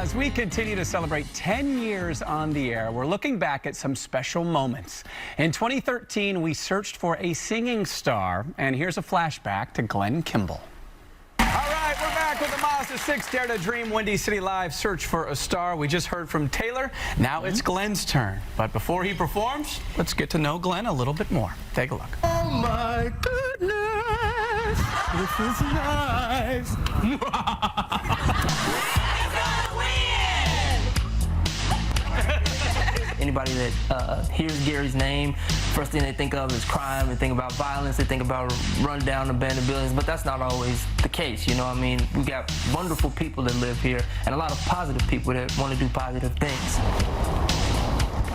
As we continue to celebrate 10 years on the air, we're looking back at some special moments. In 2013, we searched for a singing star, and here's a flashback to Glen Kimble. All right, we're back with the Mazda 6 Dare to Dream Windy City Live Search for a Star. We just heard from Taylor. Now it's Glen's turn. But before he performs, let's get to know Glen a little bit more. Take a look. Oh my goodness, this is nice. Anybody that hears Gary's name, first thing they think of is crime. They think about violence. They think about rundown, abandoned buildings. But that's not always the case, you know what I mean? We got wonderful people that live here and a lot of positive people that want to do positive things.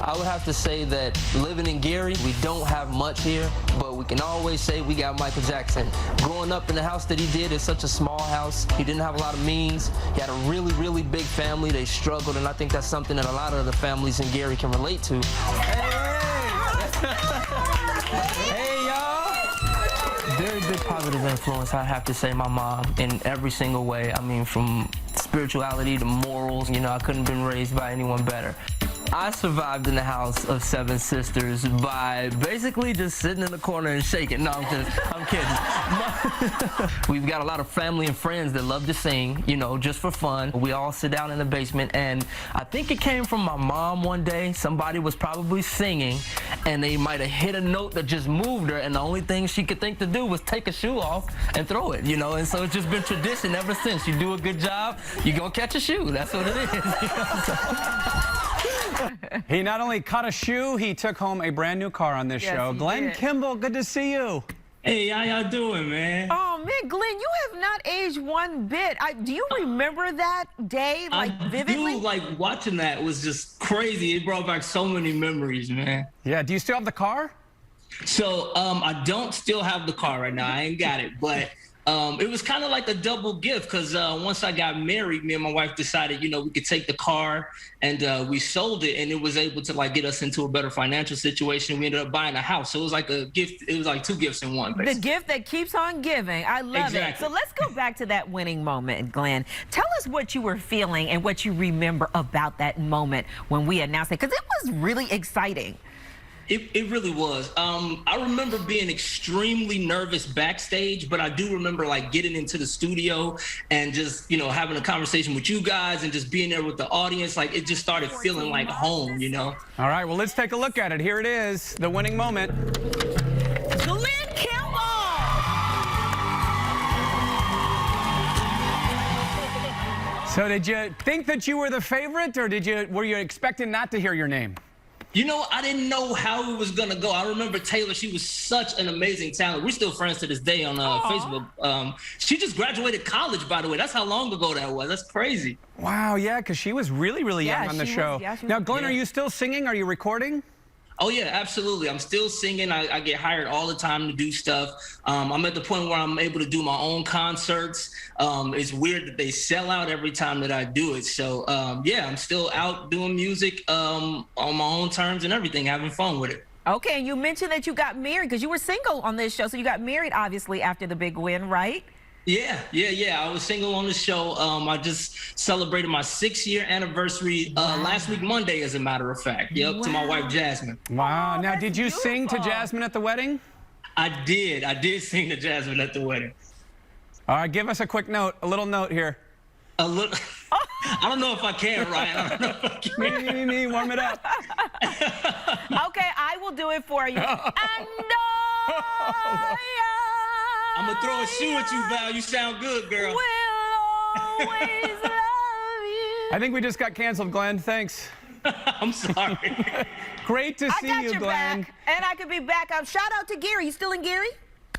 I would have to say that living in Gary, we don't have much here, but we can always say we got Michael Jackson. Growing up in the house that he did is such a small house. He didn't have a lot of means. He had a really, really big family. They struggled, and I think that's something that a lot of the families in Gary can relate to. Hey, y'all. Very big positive influence, I have to say, my mom, in every single way. I mean, from spirituality to morals, you know, I couldn't have been raised by anyone better. I survived in the house of 7 sisters by basically just sitting in the corner and shaking. No, I'm kidding. We've got a lot of family and friends that love to sing, you know, just for fun. We all sit down in the basement, and I think it came from my mom one day. Somebody was probably singing, and they might have hit a note that just moved her, and the only thing she could think to do was take a shoe off and throw it, you know, and so it's just been tradition ever since. You do a good job, you're gonna catch a shoe. That's what it is. You know? He not only caught a shoe, he took home a brand new car on this show. Glen Kimble, good to see you. Hey, how y'all doing, man? Oh, man, Glen, you have not aged one bit. Do you remember that day, like, vividly? I do, like, watching that was just crazy. It brought back so many memories, man. Yeah, do you still have the car? So, I don't still have the car right now. I ain't got it, but it was kind of like a double gift because once I got married, me and my wife decided, you know, we could take the car, and we sold it, and it was able to, like, get us into a better financial situation. We ended up buying a house. So it was like a gift. It was like 2 gifts in one, basically. The gift that keeps on giving. I love it. So let's go back to that winning moment, Glen. Tell us what you were feeling and what you remember about that moment when we announced it, because it was really exciting. It really was. I remember being extremely nervous backstage, but I do remember, like, getting into the studio and just, you know, having a conversation with you guys and just being there with the audience. Like, it just started feeling like home, you know? All right, well, let's take a look at it. Here it is, the winning moment. Glen Kimble! So did you think that you were the favorite, or were you expecting not to hear your name? You know, I didn't know how it was going to go. I remember Taylor. She was such an amazing talent. We're still friends to this day on Facebook. She just graduated college, by the way. That's how long ago that was. That's crazy. Wow, yeah, because she was really, really young on the show. Now, Glen, are you still singing? Are you recording? Oh, yeah, absolutely. I'm still singing. I get hired all the time to do stuff. I'm at the point where I'm able to do my own concerts. It's weird that they sell out every time that I do it. So, yeah, I'm still out doing music on my own terms and everything, having fun with it. Okay, and you mentioned that you got married because you were single on this show. So you got married, obviously, after the big win, right? Yeah. I was single on the show. I just celebrated my 6-year anniversary last week, Monday, as a matter of fact. Yep, to my wife, Jasmine. Wow. Now, did you sing to Jasmine at the wedding? I did. I did sing to Jasmine at the wedding. All right, give us a quick note, a little note here. A little. I don't know if I can, Ryan. I don't know if I can. Warm it up. Okay, I will do it for you. I'm going to throw a shoe at you, Val. You sound good, girl. We'll always love you. I think we just got canceled, Glen. Thanks. I'm sorry. Great to see you, Glen. Back, and I could be back. Shout out to Gary. You still in Gary?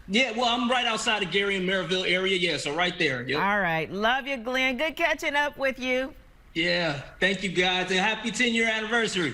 Yeah, well, I'm right outside of Gary and Maryville area. Yeah, so right there. Yep. All right. Love you, Glen. Good catching up with you. Yeah. Thank you, guys. And happy 10-year anniversary.